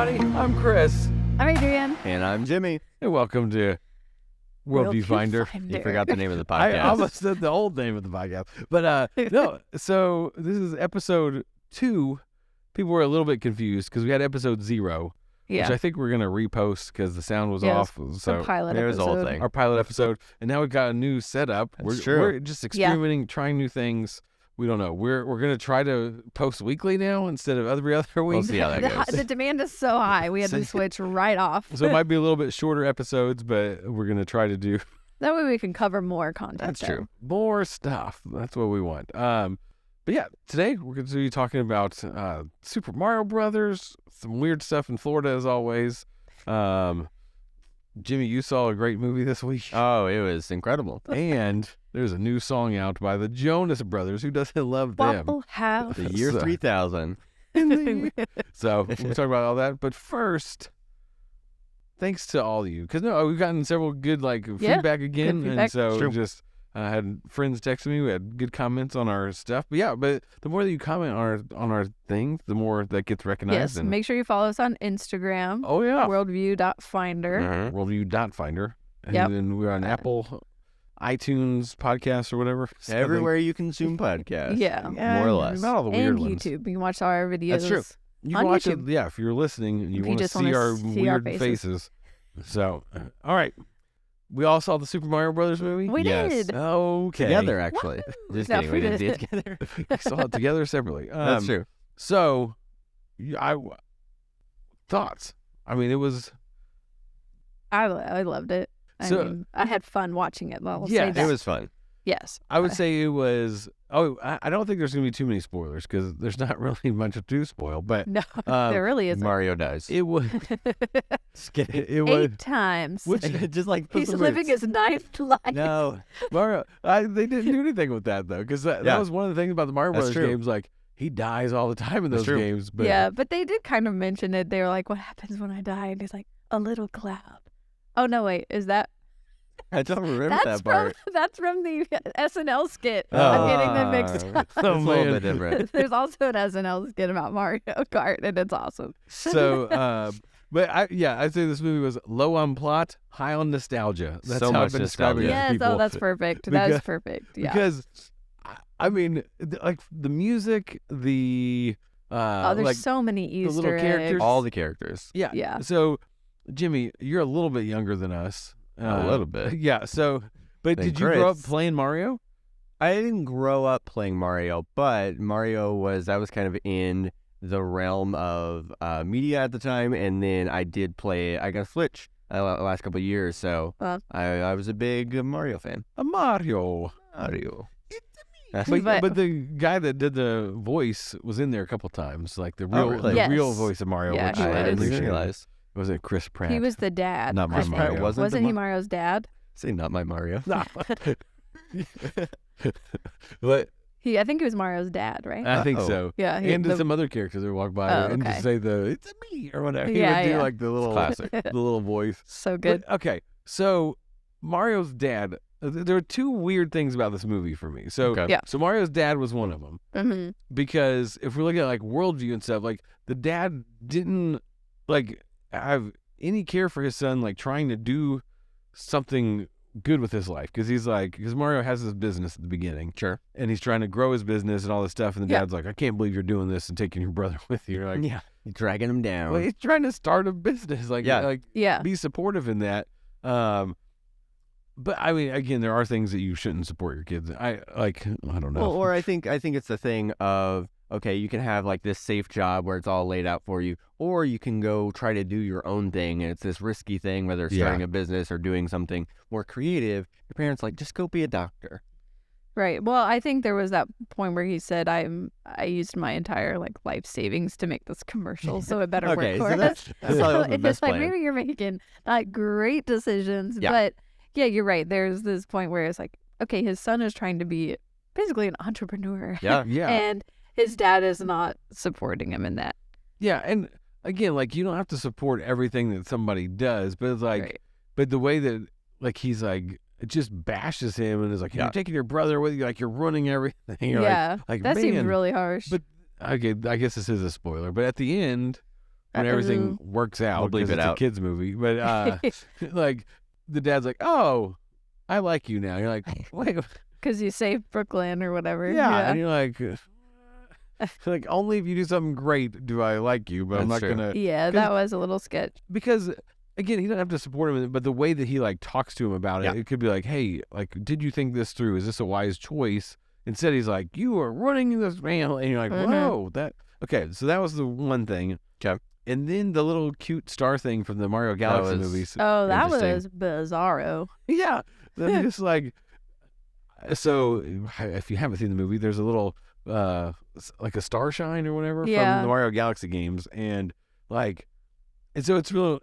everybody. I'm Chris. I'm Adrian. And I'm Jimmy. And welcome to Worldview Finder. You forgot the name of the podcast. I almost said the old name of the podcast. But no, so this is episode 2. People were a little bit confused because we had episode 0, which I think we're going to repost because the sound was off. So pilot it was the whole thing. Our pilot episode. And now we've got a new setup. We're just experimenting, trying new things. We don't know. We're going to try to post weekly now instead of every other week. We'll see how that goes. The demand is so high. We had to switch right off. So it might be a little bit shorter episodes, but we're going to try to do. That way we can cover more content. That's true. More stuff. That's what we want. But yeah, today we're going to be talking about Super Mario Brothers, some weird stuff in Florida as always. Jimmy, you saw a great movie this week. Oh, it was incredible. And there's a new song out by the Jonas Brothers. Who doesn't love them? Waffle House. The year 3000. So we'll talk about all that. But first, thanks to all of you. Because we've gotten several good feedback again. Good feedback. And so just had friends texting me. We had good comments on our stuff. But yeah, but the more that you comment on our things, the more that gets recognized. Yes, and make sure you follow us on Instagram. Oh, yeah. Worldview.finder. Worldview.finder. And Yep. then we're on Apple, iTunes, podcasts, or whatever. Everywhere you consume podcasts. Yeah. More or less. Not all the weird And ones. YouTube. You can watch our videos. That's true. You can on watch YouTube. it, if you're listening and you If you want to just see wanna our see our weird faces. So, all right. We all saw the Super Mario Brothers movie? We Yes. did. Okay. Together, actually. Just No, kidding. We didn't see it together. We saw it together separately. That's true. So, thoughts? I mean, it was... I loved it. I had fun watching it. I'll say that. It was fun. Yes. I would say it was... I don't think there's going to be too many spoilers because there's not really much to spoil, but... No, there really isn't. Mario dies. It was... It was... 8 times. Which, just like He's living his ninth life. No. Mario, they didn't do anything with that though, because that was one of the things about the Mario Brothers games. Like he dies all the time in those games. But yeah, but they did kind of mention it. They were like, "What happens when I die?" And he's like, "A little cloud." Oh no, wait, is that? I don't remember that part. That's from the SNL skit. I'm getting them mixed up. It's a little bit different. There's also an SNL skit about Mario Kart, and it's awesome. So, but I'd say this movie was low on plot, high on nostalgia. That's So how much I've been describing it to Yes, people. oh, that's perfect. That is perfect. Yeah. Because, I mean, like the music, the there's so many Easter the little characters, eggs. All the characters. Yeah. So, Jimmy, you're a little bit younger than us. A little bit. Yeah. So, but did you grow up playing Mario? I didn't grow up playing Mario, but Mario was kind of in the realm of media at the time, and then I did play. I got a Switch the last couple of years, so I was a big Mario fan. A Mario. But the guy that did the voice was in there a couple times, like the real real voice of Mario. Yeah, which he I was. didn't realize. Was it Chris Pratt? He was the dad. Not my I think. Mario. Wasn't he Mario's dad? Say not my Mario. But I think he was Mario's dad, right? I think so. Yeah. And some other characters that walk by and just say it's a me or whatever. He Yeah, would do yeah. like the little classic, the little voice. So good. But, okay, so Mario's dad. There are two weird things about this movie for me. So, so Mario's dad was one of them Mm-hmm. because if we're looking at like worldview and stuff, like the dad didn't like have any care for his son, like trying to do something good with his life because Mario has his business at the beginning, and he's trying to grow his business and all this stuff, and the dad's like, I can't believe you're doing this and taking your brother with you. You're like, You're dragging him down. well, he's trying to start a business, be supportive in that. But I mean, again, there are things that you shouldn't support your kids. I don't know. Well, or I think it's the thing of, okay, you can have like this safe job where it's all laid out for you, or you can go try to do your own thing, and it's this risky thing, whether it's starting a business or doing something more creative. Your parents like, just go be a doctor. Right. Well, I think there was that point where he said, I used my entire life savings to make this commercial, so it better work for us. That's probably the best It's like plan. maybe you're making not great decisions, but yeah, you're right. There's this point where it's like, okay, his son is trying to be basically an entrepreneur. Yeah. And his dad is not supporting him in that. Yeah, and again, like you don't have to support everything that somebody does, but it's like, but the way that he's like, it just bashes him and is like, you're taking your brother with you, like you're ruining everything. You're like, that seems really harsh. But okay, I guess this is a spoiler, but at the end, when everything works out, We'll bleep because it it's a out. kids movie. But like the dad's like, "Oh, I like you now." You're like, "Wait, Because you saved Brooklyn or whatever. yeah," and you're like, only if you do something great do I like you, but I'm not That's true. gonna. Yeah, that was a little sketch. Because again, he doesn't have to support him, but the way that he like talks to him about it, Yeah. it could be like, "Hey, like, did you think this through? Is this a wise choice?" Instead, he's like, "You are running this family," and you're like, "Whoa, that okay." So that was the one thing. Okay. And then the little cute star thing from the Mario Galaxy was- movies. Oh, that was Interesting. bizarro. Yeah, then just like, so if you haven't seen the movie, there's a little like a star shine or whatever Yeah. from the Mario Galaxy games, and like. And so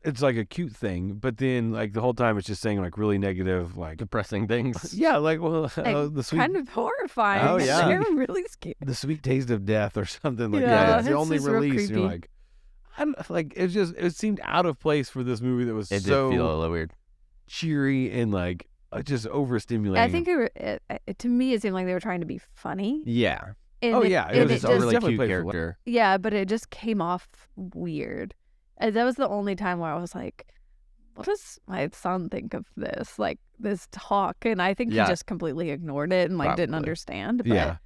it's like a cute thing, but then like the whole time it's just saying like really negative, like Depressing things. yeah, like well Like, the sweet kind of horrifying. Oh, yeah. They're really scary. the sweet taste of death or something like Yeah, that. It's the it's only just real release. And you're creepy. like, I don't like it seemed out of place for this movie that was It so did feel a little weird. cheery and like just overstimulating. I think to me it seemed like they were trying to be funny. Yeah. And Oh, yeah, It was it just a just really definitely cute played for character. Yeah, but it just came off weird. And that was the only time where I was like, what does my son think of this? Like this talk. And I think Yeah. he just completely ignored it and like didn't Probably. understand. But Yeah.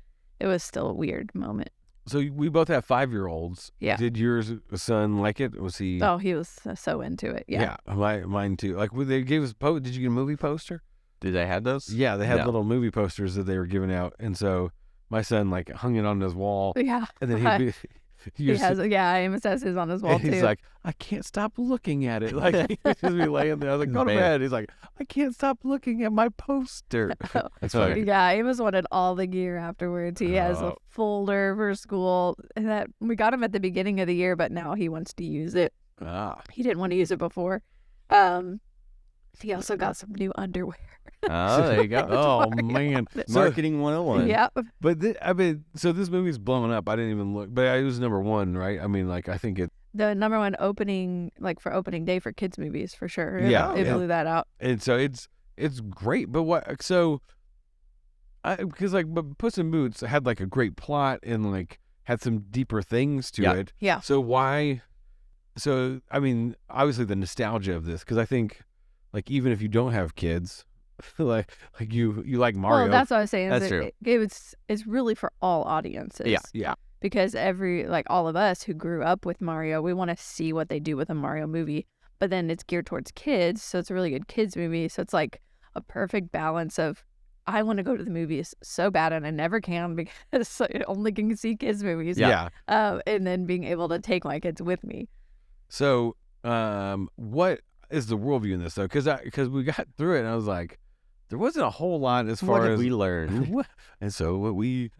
it was still a weird moment. So we both have 5-year-olds. Yeah. Did your son like it? Was he? Oh, he was so into it. Yeah. Mine too. Like they gave us. Did you get a movie poster? Did they have those? Yeah, they had No. little movie posters that they were giving out, and so my son like hung it on his wall, Yeah. and then he'd be. He has, Amos has his on his wall and too. he's like, I can't stop looking at it. Like he'd just be laying there. I was like, go to Man. bed. He's like, I can't stop looking at my poster. That's funny. Yeah, Amos wanted all the gear afterwards. He has a Oh. folder for school that we got him at the beginning of the year, but now he wants to use it. Ah, He didn't want to use it before. He also got some new underwear. Oh, there you go. oh man. So, Marketing 101. Yep. but I mean, so this movie's blowing up. I didn't even look, but it was number one, right? I mean, like I think it. The number one opening, like for opening day for kids movies, for sure. Yeah, It yeah. blew that out. And so it's great, but what? So, because like, but Puss in Boots had like a great plot and like had some deeper things to Yeah. it. Yeah. So why? So I mean, obviously the nostalgia of this, because I think, like, even if you don't have kids, like you like Mario. Well, that's what I was saying. is That's true. It's really for all audiences. yeah. Because all of us who grew up with Mario, we want to see what they do with a Mario movie. But then it's geared towards kids, so it's a really good kids movie. So it's like a perfect balance of I want to go to the movies so bad and I never can because I only can see kids movies. Yeah. And then being able to take my kids with me. So, what is the worldview in this though? Because we got through it and I was like, there wasn't a whole lot as far What as have we learned? and so what we.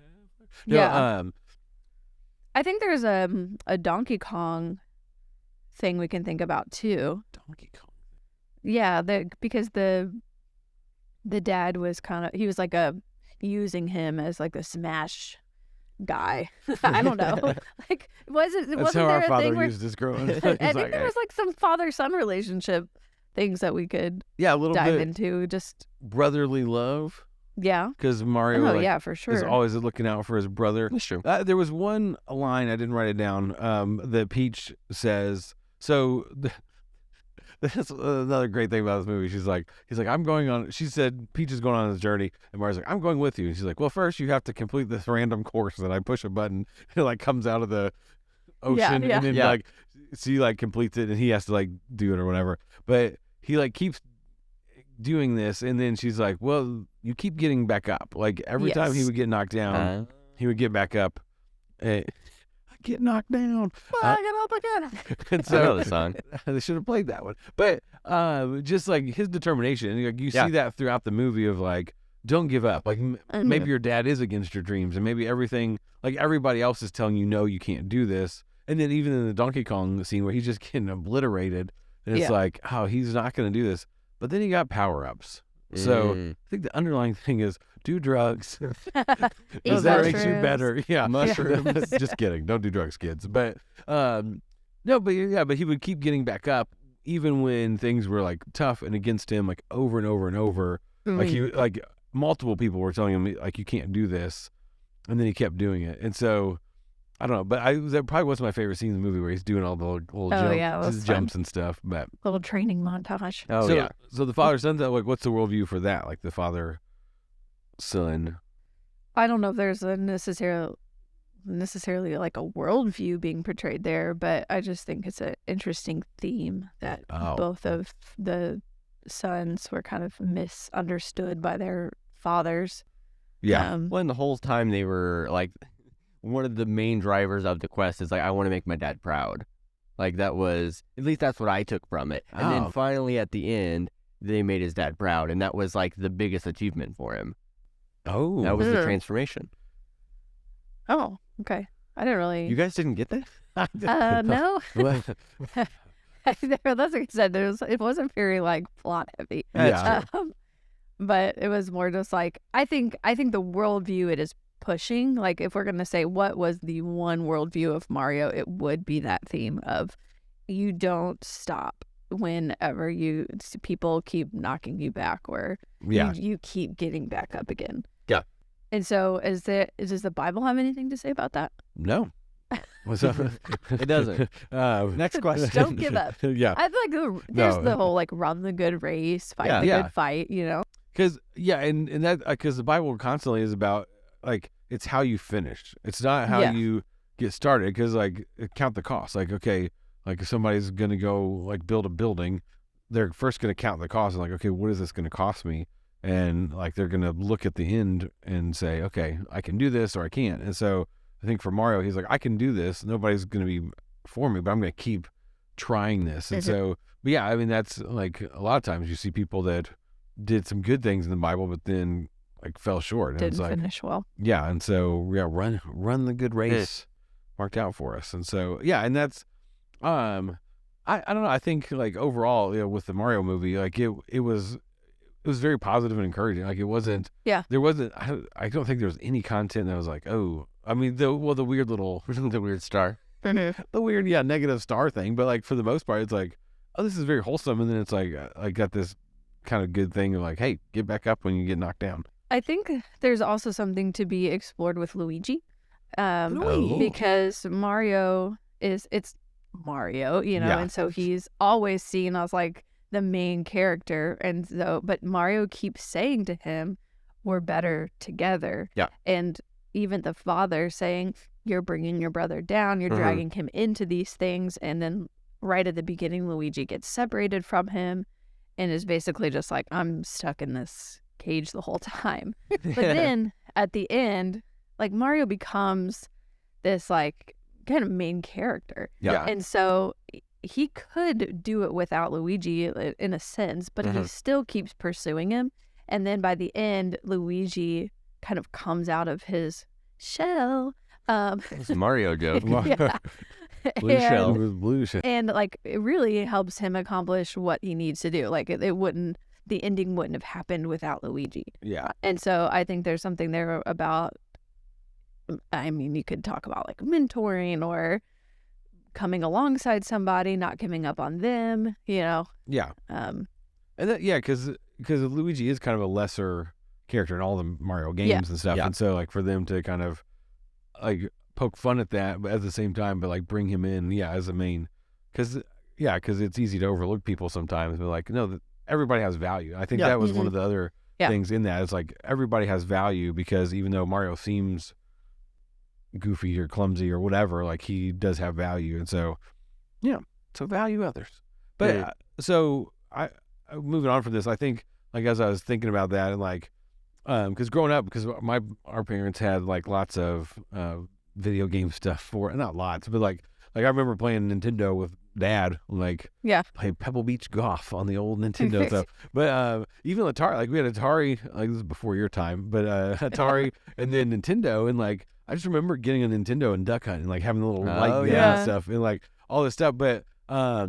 No, Yeah. I think there's a Donkey Kong thing we can think about too. Donkey Kong. Yeah, because the dad was he was like using him as like the Smash guy. I don't know. Like wasn't That's how there our a father thing where used his growing. I He's think like, there was like some father-son relationship things that we could yeah, a little dive bit into. Just brotherly love yeah. because Mario Oh like, yeah, for is sure. always looking out for his brother. That's true. There was one line I didn't write it down. That Peach says. So that's another great thing about this movie. He's like, I'm going on. She said Peach is going on this journey, and Mario's like, I'm going with you. And she's like, well, first you have to complete this random course that I push a button, and it like comes out of the ocean, yeah. and then Yeah. like she like completes it, and he has to like do it or whatever. But he like keeps doing this, and then she's like, well, you keep getting back up. Like every time he Yes. would get knocked down, he would get back up. I get knocked down. Get up again. And I know so the song. they should have played that one. But just like his determination, like you Yeah. see that throughout the movie of like, don't give up. Like maybe your dad is against your dreams, and maybe everything, like everybody else is telling you, no, you can't do this. And then even in the Donkey Kong scene where he's just getting obliterated, and it's Yeah. like, oh, he's not going to do this. But then he got power ups. So I think the underlying thing is do drugs. Eat Because that makes you mushrooms. better. Yeah. Mushrooms. Just kidding. Don't do drugs, kids. But no, but yeah, but he would keep getting back up even when things were like tough and against him, like over and over and over. Like he like multiple people were telling him like you can't do this. And then he kept doing it. And so I don't know, but that probably wasn't my favorite scene in the movie where he's doing all the little yeah, that was jumps and stuff. But little training montage. Oh so, yeah. So the father son, like, what's the worldview for that? Like the father son. I don't know if there's a necessarily like a worldview being portrayed there, but I just think it's an interesting theme that both of the sons were kind of misunderstood by their fathers. Yeah. Well, and the whole time they were like, one of the main drivers of the quest is like, I want to make my dad proud. Like that was, at least that's what I took from it. And then finally at the end, they made his dad proud. And that was like the biggest achievement for him. Oh. That was the transformation. Oh, okay. I didn't really. You guys didn't get that? No. That's like I said. It wasn't very like plot heavy. Yeah. But it was more just like I think the worldview it is pushing. Like if we're gonna say what was the one worldview of Mario, it would be that theme of you don't stop whenever people keep knocking you back, or you keep getting back up again. Yeah. And so does the Bible have anything to say about that? No. What's up? It doesn't. Next question. Don't give up. Yeah. I feel like there's the whole like run the good race, fight the good fight, you know? Because and that because the Bible constantly is about like it's how you finish. It's not how you get started. Because like count the cost. Like okay, like if somebody's gonna go like build a building, they're first gonna count the cost and like okay, what is this gonna cost me? And like they're gonna look at the end and say, okay, I can do this or I can't. And so I think for Mario, he's like, I can do this. Nobody's gonna be for me, but I'm gonna keep trying this. And so, but yeah, I mean that's like a lot of times you see people that did some good things in the Bible, but then like fell short. And Didn't it's like, finish well. Yeah, and so run the good race marked out for us. And so yeah, and that's I don't know. I think like overall, with the Mario movie, like it was very positive and encouraging. Like it wasn't. Yeah. There wasn't. I don't think there was any content that was like, oh, I mean, the weird little the weird star, the weird negative star thing. But like for the most part, it's like, oh, this is very wholesome, and then it's like I got this kind of good thing of like, hey, get back up when you get knocked down. I think there's also something to be explored with Luigi, because Mario it's Mario, and so he's always seen as like the main character, and so but Mario keeps saying to him, "We're better together." Yeah, and even the father saying, "You're bringing your brother down. You're dragging him into these things," and then right at the beginning, Luigi gets separated from him. And is basically just like, I'm stuck in this cage the whole time. But then at the end, like Mario becomes this like kind of main character. Yeah. And so he could do it without Luigi in a sense, but he still keeps pursuing him. And then by the end, Luigi kind of comes out of his shell. It's a Mario joke. Blue shell. And like it really helps him accomplish what he needs to do. Like the ending wouldn't have happened without Luigi. Yeah. And so I think there's something there about, I mean, you could talk about like mentoring or coming alongside somebody, not giving up on them, Yeah. And that, because Luigi is kind of a lesser character in all the Mario games and stuff. Yeah. And so like for them to kind of like poke fun at that, but at the same time, but like bring him in, as a main, because it's easy to overlook people sometimes. But like, no, everybody has value. I think that was one of the other things in that. It's like everybody has value because even though Mario seems goofy or clumsy or whatever, like he does have value, and so so value others. But so I moving on from this, I think like as I was thinking about that and like because growing up, because our parents had like lots of video game stuff not lots, but like I remember playing Nintendo with Dad, like play Pebble Beach Golf on the old Nintendo stuff. But even Atari, like we had Atari, like this is before your time, but Atari and then Nintendo, and like I just remember getting a Nintendo and Duck Hunt and like having the little light gun and stuff and like all this stuff. But I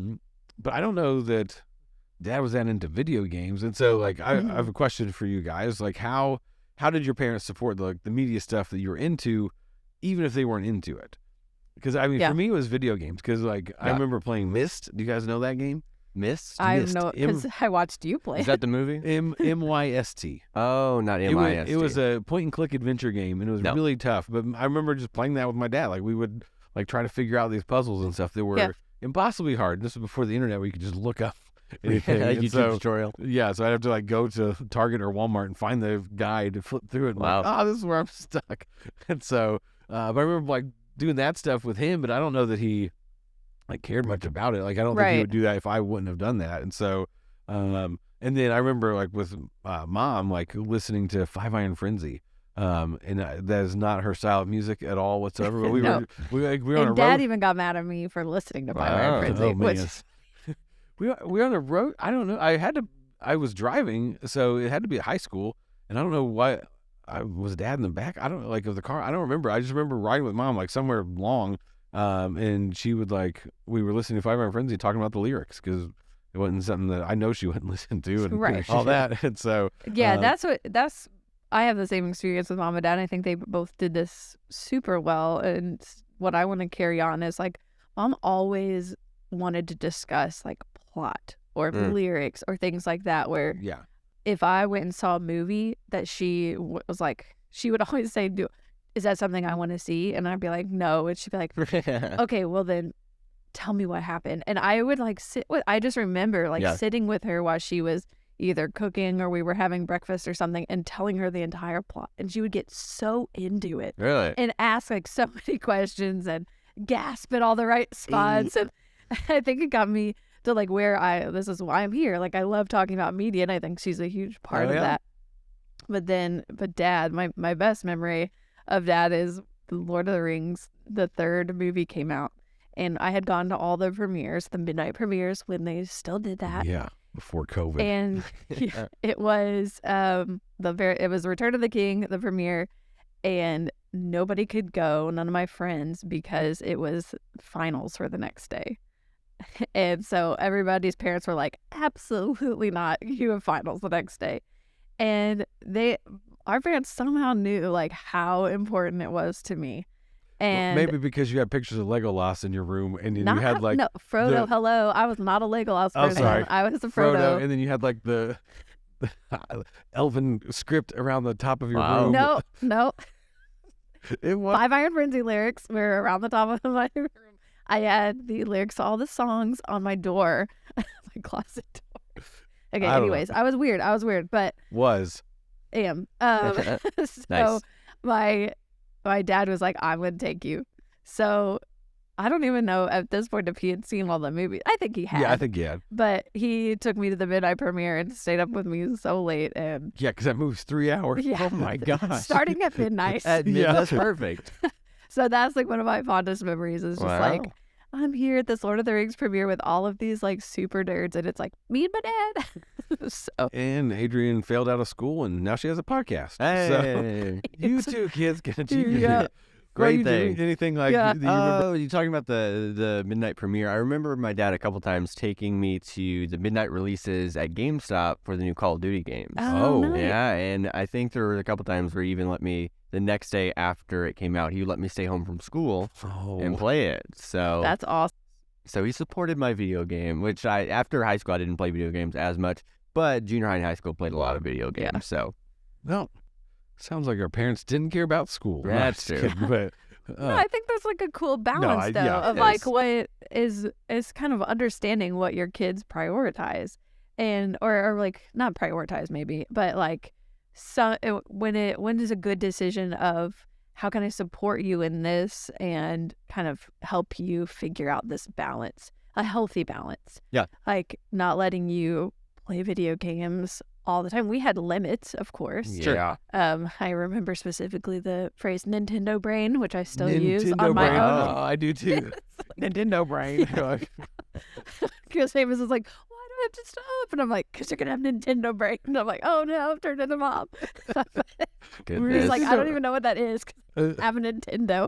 don't know that Dad was that into video games, and so like I have a question for you guys, like how did your parents support the media stuff that you were into, even if they weren't into it? Because I mean, for me, it was video games. Because like I remember playing Myst. Do you guys know that game? Mist? I Myst. know because I watched you play. Is that the movie? MYST. Oh, not MIST. It was a point and click adventure game, and it was No. really tough. But I remember just playing that with my dad. Like we would like try to figure out these puzzles and stuff that were impossibly hard. This was before the internet, where you could just look up anything. And YouTube tutorial. Yeah, so I'd have to like go to Target or Walmart and find the guide to flip through it. And Wow. like, this is where I'm stuck. And so, but I remember like doing that stuff with him, but I don't know that he like cared much about it. Like I don't think he would do that if I wouldn't have done that. And so, and then I remember like with mom like listening to Five Iron Frenzy. And that is not her style of music at all whatsoever. But we No. were on a And Dad road. even got mad at me for listening to Five Wow. Iron Frenzy. Oh, man. Which, we were on a road. I don't know. I was driving, so it had to be at high school, and I don't know why. I was Dad in the back. I don't like of the car. I don't remember. I just remember riding with Mom like somewhere long, and she would like we were listening to Five Iron Frenzy talking about the lyrics because it wasn't something that I know she wouldn't listen to and Right. all that. And so yeah, that's. I have the same experience with Mom and Dad. I think they both did this super well. And what I want to carry on is like, Mom always wanted to discuss like plot or lyrics or things like that. Where yeah, if I went and saw a movie that she was like, she would always say, is that something I want to see? And I'd be like, no. And she'd be like, okay, well then tell me what happened. And I would like I just remember like sitting with her while she was either cooking or we were having breakfast or something and telling her the entire plot. And she would get so into it. Really? And ask like so many questions and gasp at all the right spots. And I think it got me to like where this is why I'm here. Like I love talking about media and I think she's a huge part of that. But Dad, my best memory of Dad is The Lord of the Rings, the third movie came out. And I had gone to all the premieres, the midnight premieres when they still did that. yeah, before COVID. And it was it was Return of the King, the premiere, and nobody could go, none of my friends, because it was finals for the next day. And so everybody's parents were like, absolutely not, you have finals the next day. And our parents somehow knew like how important it was to me. And maybe because you had pictures of Legolas in your room, and then you had like Frodo. Hello, I was not a Legolas person. Sorry. I was a Frodo. And then you had like the elven script around the top of your room. No. It was Five Iron Frenzy lyrics were around the top of my room. I had the lyrics to all the songs on my door, my closet door. Okay, anyways, I was weird, but am. So Nice. my dad was like, I'm going to take you. So I don't even know at this point if he had seen all the movies. I think he had. Yeah, I think he had. But he took me to the midnight premiere and stayed up with me so late. And Yeah, because that movie's 3 hours. Yeah. Oh my gosh. starting at midnight. That's perfect. So that's like one of my fondest memories is just like, I'm here at this Lord of the Rings premiere with all of these like super nerds. And it's like me and my dad. So And Adrian failed out of school, and now she has a podcast. Hey. So you two kids can achieve Yeah. Great you thing. do anything like Yeah. that you remember? Oh, you're talking about the midnight premiere. I remember my dad a couple times taking me to the midnight releases at GameStop for the new Call of Duty games. Oh, nice. Yeah, and I think there were a couple times where he even let me, the next day after it came out, he would let me stay home from school and play it. So that's awesome. So he supported my video game, which after high school I didn't play video games as much, but junior high and high school played a lot of video games. Yeah. So Well, sounds like our parents didn't care about school. That's No, true. just kidding, but No, I think there's like a cool balance though yeah, of it like is. what is kind of understanding what your kids prioritize and or like not prioritize maybe, but like when is a good decision of how can I support you in this and kind of help you figure out this balance, a healthy balance. Yeah. Like not letting you play video games all the time. We had limits, of course. yeah. I remember specifically the phrase Nintendo brain, which I still use on my brain. own. Oh, I do too. Nintendo brain. Because Amos is like, why do I have to stop? And I'm like, because you're going to have Nintendo brain. And I'm like, oh no, I've turned into mom. We're just like, I don't even know what that is 'cause I have a Nintendo.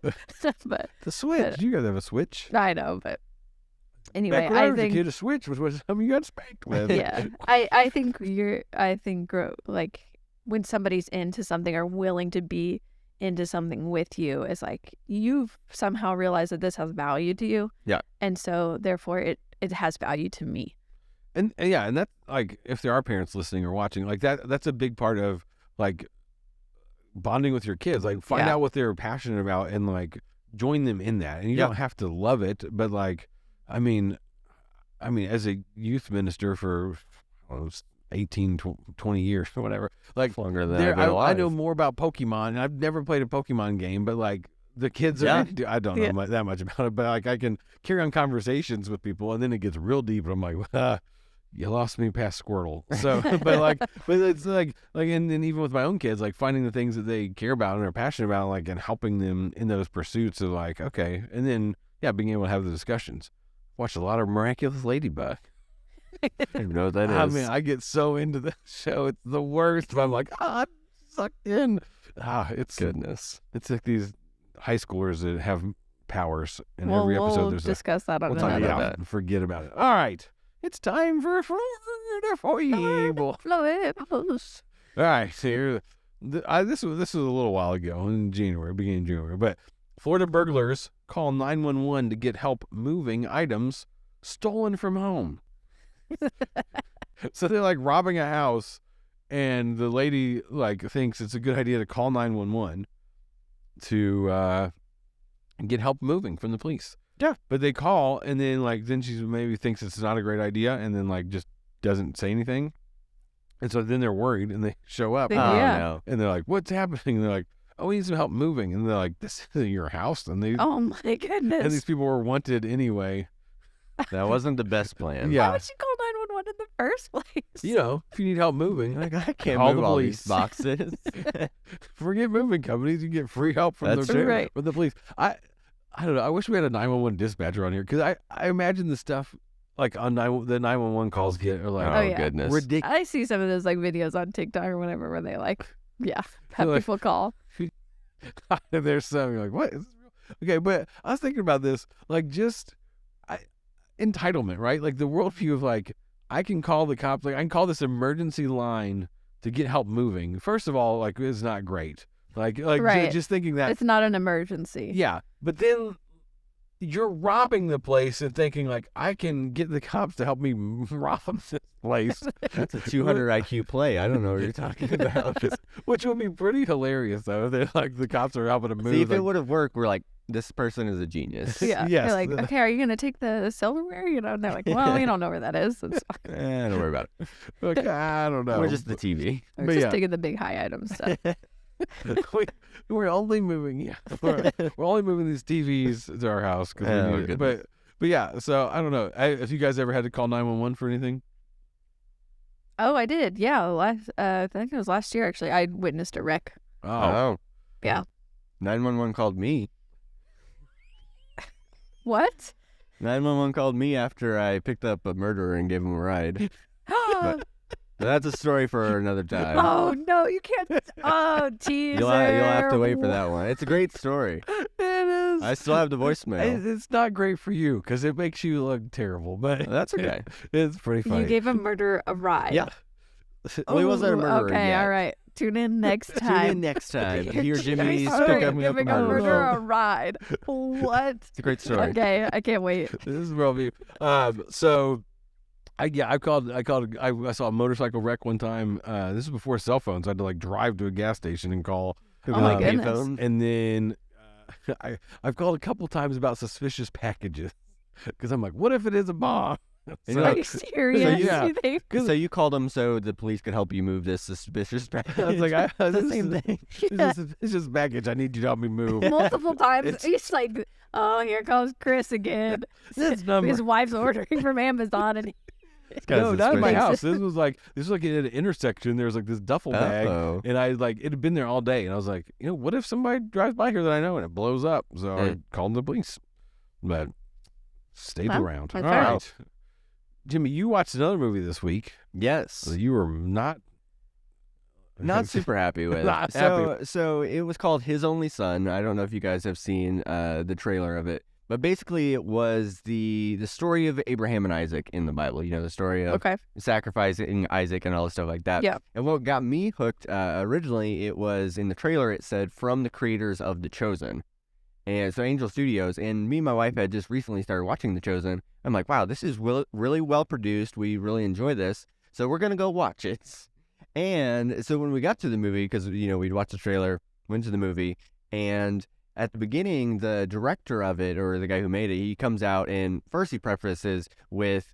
But The Switch. You guys have a Switch? I know, but anyway, Back when I was I think a kid, a Switch was what something you got spanked with. yeah, I think like when somebody's into something or willing to be into something with you, it's like you've somehow realized that this has value to you. Yeah. And so therefore it has value to me. And yeah, and that's like if there are parents listening or watching, like that's a big part of like bonding with your kids. Like find Yeah. out what they're passionate about and like join them in that. And you Yeah. don't have to love it, but like I mean as a youth minister for 18 20 years or whatever, like Longer than I've been I alive. know more about Pokemon, and I've never played a Pokemon game, but like the kids are Yeah. I don't know that much about it, but like I can carry on conversations with people, and then it gets real deep, and I'm like, you lost me past Squirtle. So, but it's like, and then even with my own kids, like finding the things that they care about and are passionate about, like, and helping them in those pursuits of like, okay, and then being able to have the discussions. Watched a lot of Miraculous Ladybug. I don't know what that is. I mean, I get so into the show, it's the worst. But I'm like, I'm sucked in. It's Goodness. It's like these high schoolers that have powers, and Well, every episode we'll there's discuss that on we'll talk another. about it. Forget about it. All right, it's time for Florida Foible. Florida's. All right, so here, this was a little while ago in January, beginning of January, but Florida burglars call 911 to get help moving items stolen from home. So they're like robbing a house, and the lady like thinks it's a good idea to call 911 to get help moving from the police. Yeah. But they call, and then she maybe thinks it's not a great idea, and then like just doesn't say anything. And so then they're worried, and they show up, Yeah. No. and they're like, "What's happening?" And they're like, "Oh, we need some help moving." And they're like, "This isn't your house." And Oh my and goodness. these people were wanted anyway. That wasn't the best plan. Yeah. Why would you call 911 in the first place? You know, if you need help moving, Like, I can't Call move the all police. these boxes. forget moving companies. You get free help from That's the true. Right. from the police. I don't know. I wish we had a 911 dispatcher on here, because I imagine the stuff like on the 911 calls are like Oh, yeah. Goodness. ridiculous. I see some of those like videos on TikTok or whatever where they like, have Like- people call. There's some you're like, what? Is this real? Okay, but I was thinking about this, like just entitlement, right? Like the worldview of like, I can call the cops, like I can call this emergency line to get help moving. First of all, like it's not great. Like Right. just thinking that. It's not an emergency. Yeah, but then you're robbing the place and thinking like, I can get the cops to help me rob this place. That's a 200 IQ play. I don't know what you're talking about. Which would be pretty hilarious though. They're like the cops are helping to move. See, if it like, would have worked, we're like, this person is a genius. Yeah. Yes. You're like, okay, are you going to take the silverware? You know, and they're like, well, we don't know where that is. It's Don't worry about it. like, I don't know. We're just the TV. We're But just yeah. taking the big high item stuff. We're only moving. Yeah, we're only moving these TVs to our house because Oh, we need it. goodness. But yeah. So I don't know. Have you guys ever had to call 911 for anything? Oh, I did. Yeah. I think it was last year, actually. I witnessed a wreck. Oh. Yeah. 911 called me. What? 911 called me after I picked up a murderer and gave him a ride. But that's a story for another time. Oh, no, you can't. Oh, teaser. You'll have to wait for that one. It's a great story. It is. I still have the voicemail. It's not great for you because it makes you look terrible, but That's okay. it's pretty funny. You gave a murderer a ride. Yeah. Well, he wasn't a Ooh, murderer Okay, yet. all right. Tune in next Tune time. in next time. Hear Jimmy's Sorry, pick up me up a giving a murderer. murderer a ride. What? It's a great story. Okay, I can't wait. This is Worldview. So I saw a motorcycle wreck one time. This is before cell phones. I had to like drive to a gas station and call. Oh my goodness. Payphone. And then I've called a couple times about suspicious packages because I'm like, what if it is a bomb? And So- Are you serious? yeah. You think? So you called him so the police could help you move this suspicious package. I was like, the this same is- thing. Yeah. This is baggage. I need you to help me move. Multiple times. It's- He's like, oh, here comes Chris again. This number. His wife's ordering from Amazon, and No, not in my suspicious. house. This was like at an intersection. There was like this duffel bag, Uh-oh. and I like it had been there all day. And I was like, what if somebody drives by here that I know and it blows up? So I Yeah. called the police, but stayed Well, around. that's All fair. right, Jimmy, you watched another movie this week Yes. that you were not Super happy with. Not So it was called His Only Son. I don't know if you guys have seen the trailer of it, but basically it was the story of Abraham and Isaac in the Bible. You know, the story of okay. sacrificing Isaac and all this stuff like that. Yeah. And what got me hooked originally, it was in the trailer. It said from the creators of The Chosen, And so Angel Studios, and me and my wife had just recently started watching The Chosen. I'm like, wow, this is really well produced. We really enjoy this. So we're going to go watch it. And so when we got to the movie, because, we'd watched the trailer, went to the movie, and at the beginning, the director of it, or the guy who made it, he comes out and first he prefaces with,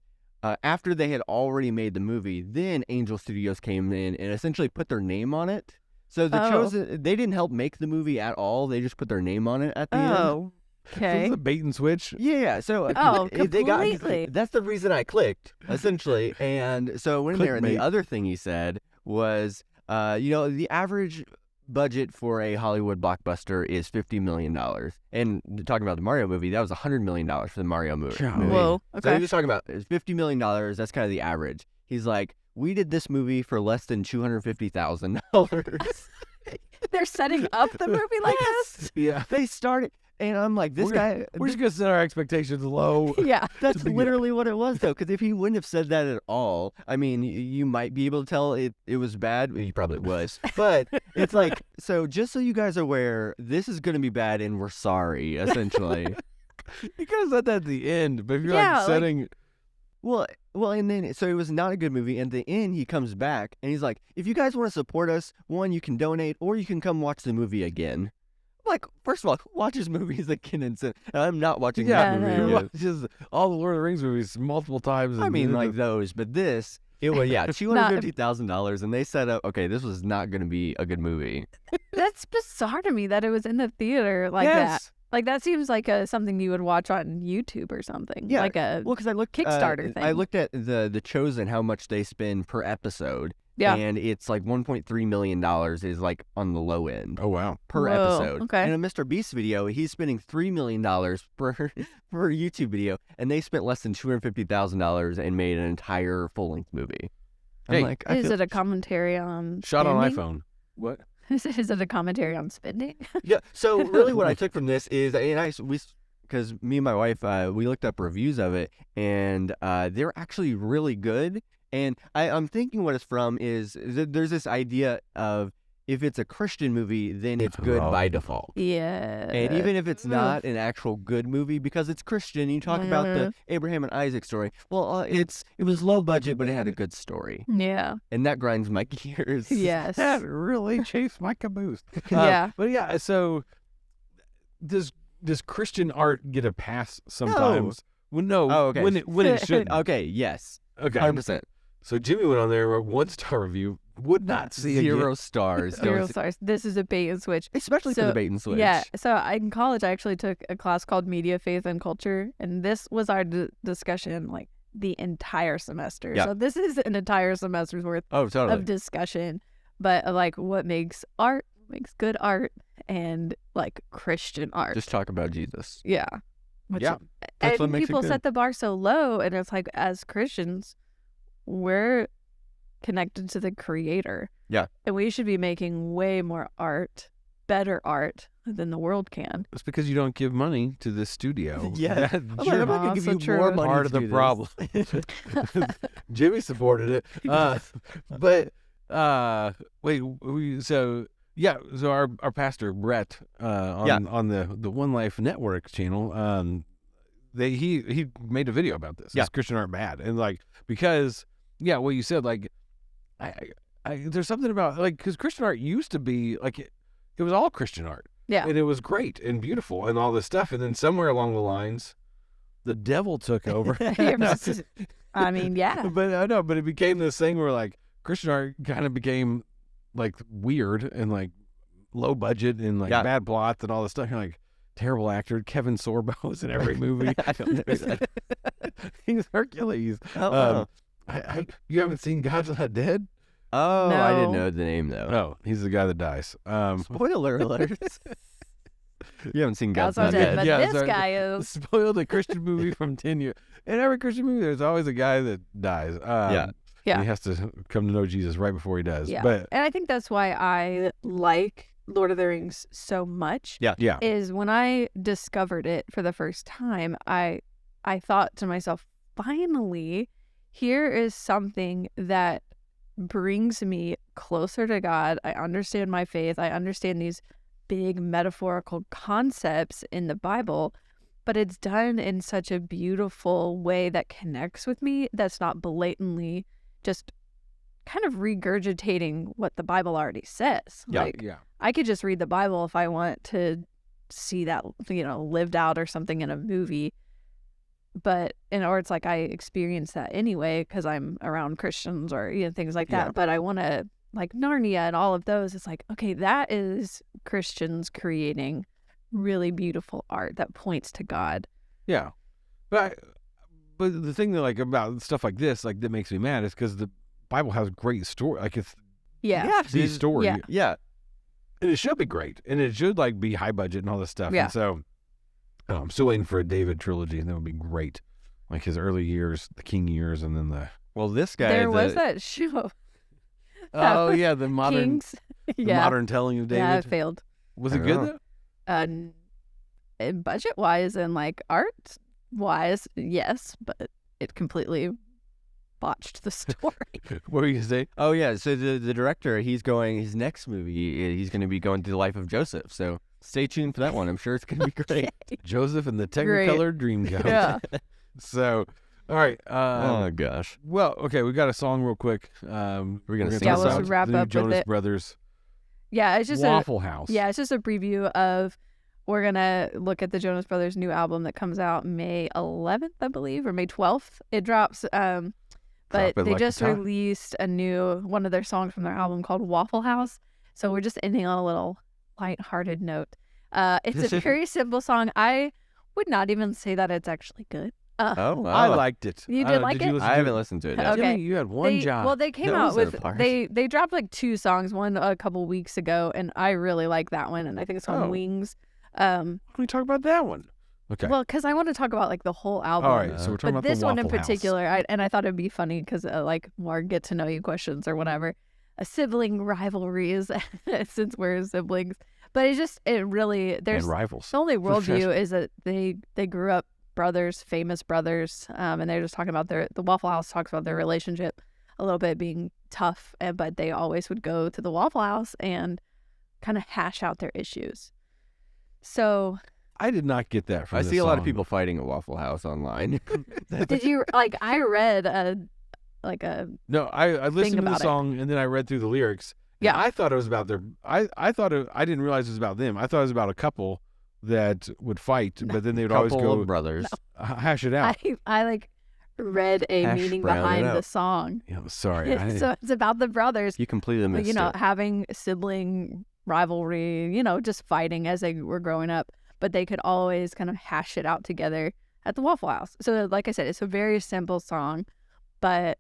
after they had already made the movie, then Angel Studios came in and essentially put their name on it. So The Chosen, they didn't help make the movie at all. They just put their name on it at the end. Oh, This okay. is a bait and switch. Yeah, so Completely. that's the reason I clicked, essentially. And so I went in there, and the Clickbait. other thing he said was, the average budget for a Hollywood blockbuster is $50 million. And talking about the Mario movie, that was $100 million for the Mario movie. Golly. Whoa. So Okay. he was talking about it's $50 million. That's kind of the average. He's like, we did this movie for less than $250,000. They're setting up the movie like this? Yeah. They started, and I'm like, this guy. We're just gonna set our expectations low. Yeah. That's begin. literally what it was, though. Because if he wouldn't have said that at all, I mean, you might be able to tell it was bad. He probably was. But it's like, so just so you guys are aware, this is going to be bad, and we're sorry, essentially. You could have said that at the end, but if you're Yeah, like like- setting, Well, and then, so it was not a good movie. And at the end, he comes back, and he's like, if you guys want to support us, one, you can donate, or you can come watch the movie again. I'm like, first of all, who watches movies again? And I'm not watching Yeah, that no. movie. who again. watches all the Lord of the Rings movies multiple times. I and mean, it's like a- those, but this, it was, $250,000, and they set up, okay, this was not going to be a good movie. That's bizarre to me that it was in the theater like that. yes. Like that seems like something you would watch on YouTube or something. Yeah, Like a Well, because I looked Kickstarter I thing. looked at the Chosen, how much they spend per episode. Yeah. And it's like $1.3 million is like on the low end Oh wow. per Whoa, episode. okay. And a Mr. Beast video, he's spending $3 million per per YouTube video, and they spent less than $250,000 and made an entire full length movie. I'm Hey, like, I is feel, it a commentary on Shot on spending? iPhone. What? Is it a commentary on spending? yeah. So really, what I took from this is, because me and my wife, we looked up reviews of it, and they're actually really good. And I'm thinking what it's from is there's this idea of if it's a Christian movie, then it's good by default. Yeah. And even if it's Ugh. not an actual good movie, because it's Christian, you talk about the Abraham and Isaac story. Well, it was low budget, but it had a good story, Yeah. and that grinds my gears. Yes. That really chased my caboose. Yeah. But yeah, so does Christian art get a pass sometimes? Well, no. Oh, okay. When it shouldn't. Okay. Yes. Okay. 100%. So Jimmy went on there, wrote 1-star review, would not see Zero again. stars. Zero Don't see- stars. This is a bait and switch. Especially for So, the bait and switch. Yeah. So in college, I actually took a class called Media, Faith, and Culture, and this was our discussion like the entire semester. Yeah. So this is an entire semester's worth Oh, totally. of discussion, but like what makes art, makes good art, and like Christian art. Just talk about Jesus. Yeah. Which, Yeah, that's what and makes it people good. set the bar so low, and it's like as Christians, we're connected to the Creator. Yeah. And we should be making way more art, better art than the world can. It's because you don't give money to this studio. Yeah. That's I'm like, your I'm not gonna give so you true. more money part to of the do this. problem. Jimmy supported it. But so our pastor Brett on the One Life Network channel, he made a video about this. Yeah. Is Christian art bad? And like, because what you said, like I there's something about like, because Christian art used to be like it was all Christian art. Yeah. And it was great and beautiful and all this stuff, and then somewhere along the lines the devil took over. I mean, yeah. But I know, but it became this thing where like Christian art kind of became like weird and like low budget and like Yeah. bad plots and all this stuff. You're like, terrible actor. Kevin Sorbo is in every movie. I don't know that. He's Hercules. Oh, wow. You haven't seen God's Not Dead? Oh, I didn't No. know the name though. Oh, he's the guy that dies. Spoiler alert. You haven't seen God's God's not dead, but Yeah, this sorry. guy is. Spoiled a Christian movie from 10 years. In every Christian movie, there's always a guy that dies. Yeah. Yeah. And he has to come to know Jesus right before he does. Yeah. But And I think that's why I like Lord of the Rings so much. Yeah. yeah. Is when I discovered it for the first time, I thought to myself, finally, here is something that brings me closer to God. I understand my faith. I understand these big metaphorical concepts in the Bible, but it's done in such a beautiful way that connects with me, that's not blatantly just kind of regurgitating what the Bible already says. Yeah, Like, Yeah. I could just read the Bible if I want to see that, lived out or something in a movie. Or it's like I experience that anyway because I'm around Christians or things like that. Yeah. But I want to, like Narnia and all of those. It's like, okay, that is Christians creating really beautiful art that points to God. Yeah. But the thing that like about stuff like this, like that makes me mad is because the Bible has great story. Like it's Yeah. the story. Yeah. Yeah. And it should be great. And it should like be high budget and all this stuff. Yeah. And so I'm still waiting for a David trilogy, and that would be great. Like his early years, the King years, and then the Well, this guy. There was that show. oh yeah, the modern Kings. the Yeah. modern telling of David. Yeah, it failed. Was I it don't good know. though? And budget wise and like art wise, yes, but it completely botched the story. What were you gonna say? Oh yeah, so the director, his next movie, he's going to be going through the life of Joseph. So stay tuned for that one. I'm sure it's going to be great. Joseph and the Great. Technicolor Dreamcoat. Yeah. So, all right. Oh gosh. Well, okay, we got a song real quick. We're gonna gonna sing talk a song? about wrap the new up with Jonas it. Brothers Yeah, it's just Waffle House. Yeah, it's just a preview of. We're gonna look at the Jonas Brothers' new album that comes out May 11th, I believe, or May 12th. It drops. But Drop it they like a just top. released a new one of their songs from their album called Waffle House. So we're just ending on a little lighthearted note. It's a very simple song. I would not even say that it's actually good. Oh, wow. I liked it. You I did don't know, like you it? listen I to haven't listened to it. No. Okay. Jimmy, you had one job. Well, they came That out wasn't with a part. they dropped like 2 songs, one a couple weeks ago, and I really like that one, and I think it's called Oh. Wings. Why don't we talk about that one? Okay. Well, because I want to talk about like the whole album. all right. So we're talking But about this the one in Waffle House. particular, I thought it'd be funny because like more get to know you questions or whatever, a sibling rivalries since we're siblings. But it really there's and rivals. the only For worldview sure. is that they grew up brothers, famous brothers, and they're just talking about the Waffle House talks about their relationship a little bit being tough, but they always would go to the Waffle House and kind of hash out their issues. So I did not get that from I this see a lot of song. people fighting at Waffle House online. did you like? I read a No, I listened to the about it. song and then I read through the lyrics. and Yeah. I thought it was about their. I thought I didn't realize it was about them. I thought it was about a couple that would fight, but then they would always Couple go of brothers. hash it out. I like read a Hash meaning brown it behind the out. song. Sorry. I, So it's about the brothers, You completely missed it. having sibling rivalry, just fighting as they were growing up, but they could always kind of hash it out together at the Waffle House. So like I said, it's a very simple song, but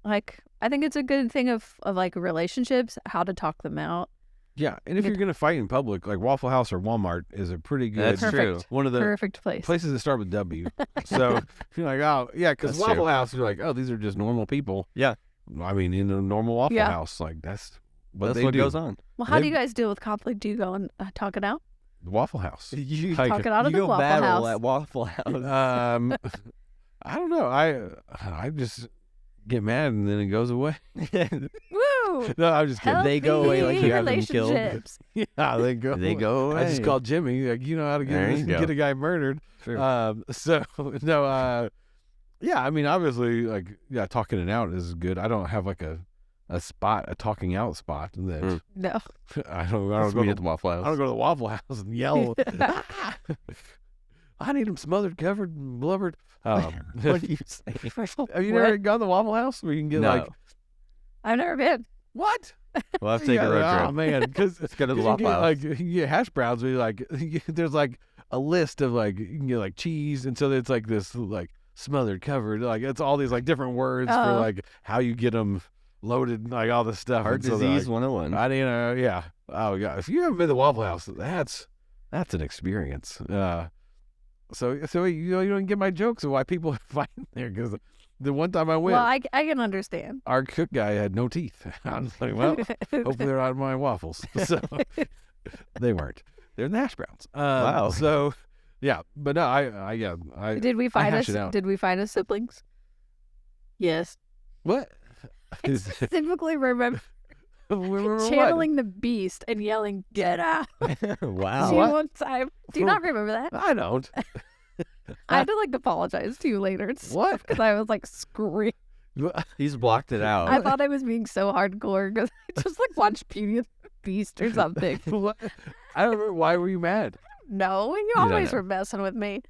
like I think it's a good thing of like relationships, how to talk them out. yeah, and if Good. you're gonna fight in public, like Waffle House or Walmart is a pretty good. That's true. One of the Perfect place. places that start with W. So if you're like, oh yeah, because That's Waffle true. House, you're like, oh, these are just normal people. Yeah. I mean, in a normal Waffle Yeah. House, like that's what That's they what do. goes on. Well, how do They- you guys deal with conflict? Do you go and talk it out? The Waffle House. You, Like, Talk it out of you the go Waffle battle House. at Waffle House. I don't know. I just get mad and then it goes away. Woo! No, I'm just kidding. They go away like Healthy you have them killed. relationships. Yeah, they go. They go away. I just called Jimmy. Like, you know how to There you get go. a guy murdered. True. So no. Yeah. I mean, obviously, like, yeah, talking it out is good. I don't have like a spot, a talking out spot. That Mm. No. I don't That's go me to at the Waffle I don't House. go to the Waffle House and yell. "Ah! I need him smothered, covered, and blubbered. What do you say? Have you never gone to the Waffle House where you can get No. like I've never been. what? We'll have to take a road Oh trip. man, because Let's go to the you Waffle get, House. like you get hash browns. Where you like there's like a list of like you can get like cheese, and so it's like this like smothered, covered. Like it's all these like different words for Oh. like how you get them loaded, and, like all this stuff. Heart And so they're disease like, 101. I didn't know. Yeah. Oh yeah. If you haven't been to Waffle House, that's an experience. So you don't get my jokes of why people are fighting there because the one time I went, Well, I can understand. our cook guy had no teeth. I was like, well, hopefully they're not my waffles. So they weren't. They're in the hash browns. Wow. So yeah, but no, I Did we find hash it out. Did we find us siblings? Yes. what? I specifically remember Remember what? channeling the beast and yelling, "Get out!" Wow. to you What? one time. Do you not remember that? I don't. I had to like apologize to you later. What? Because I was like screaming. He's blocked it out. I thought I was being so hardcore because I just like watched Beauty and the Beast or something. What? I don't remember. Why were you mad? No, you don't always know. were messing with me.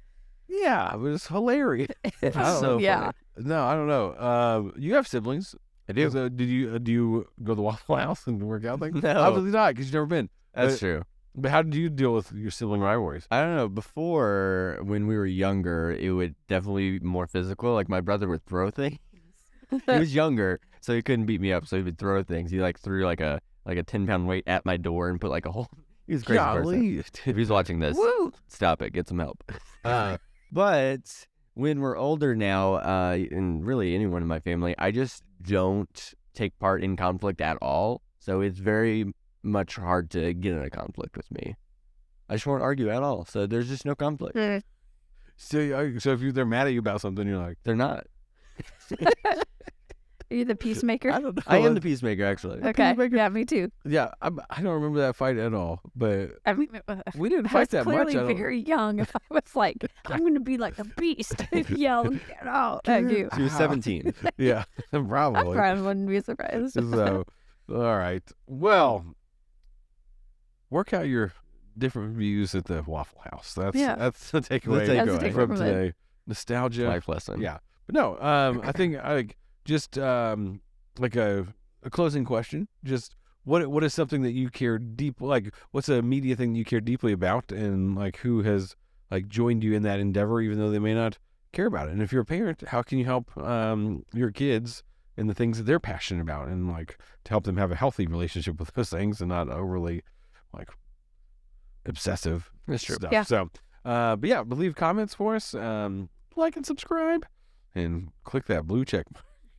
Yeah, it was hilarious. It's so yeah. funny. No, I don't know. You have siblings. I do. So do you go to the Waffle House and work out things? No. Obviously not, because you've never been. That's But- true. But how did you deal with your sibling rivalries? I don't know. Before, when we were younger, it would definitely be more physical. Like my brother would throw things. He was younger, so he couldn't beat me up. So he would throw things. He like threw like a 10-pound weight at my door and put like a whole. He was a crazy person. Golly. If he's watching this, Woo! stop it. Get some help. But when we're older now, and really anyone in my family, I just don't take part in conflict at all. So it's very much hard to get in a conflict with me. I just won't argue at all. So there's just no conflict. Mm. So if they're mad at you about something, you're like, They're not. Are you the peacemaker? I don't know. I am the peacemaker, actually. Okay. peacemaker? Yeah, me too. Yeah, I don't remember that fight at all. But I mean, we didn't I was fight that much. clearly I don't- very young. If I was like, I'm going to be like a beast and yell, "Get out!" at you. She was 17. Yeah, I probably. probably wouldn't be surprised. So, all right. Well, work out your different views at the Waffle House. That's Yeah. that's the takeaway, That's the takeaway from from it. today. Nostalgia. Life lesson. Yeah. But no, I think just like a closing question. Just what is something that you care deep, like what's a media thing you care deeply about, and like who has like joined you in that endeavor, even though they may not care about it. And if you're a parent, how can you help your kids in the things that they're passionate about, and like to help them have a healthy relationship with those things and not overly like obsessive That's true. stuff. Yeah. So, but yeah, leave comments for us. Like and subscribe, and click that blue check.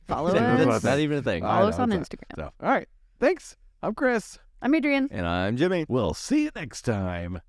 Follow That's us. Not even a thing. I Follow us know, on it's Instagram. So, all right. Thanks. I'm Chris. I'm Adrian. And I'm Jimmy. We'll see you next time.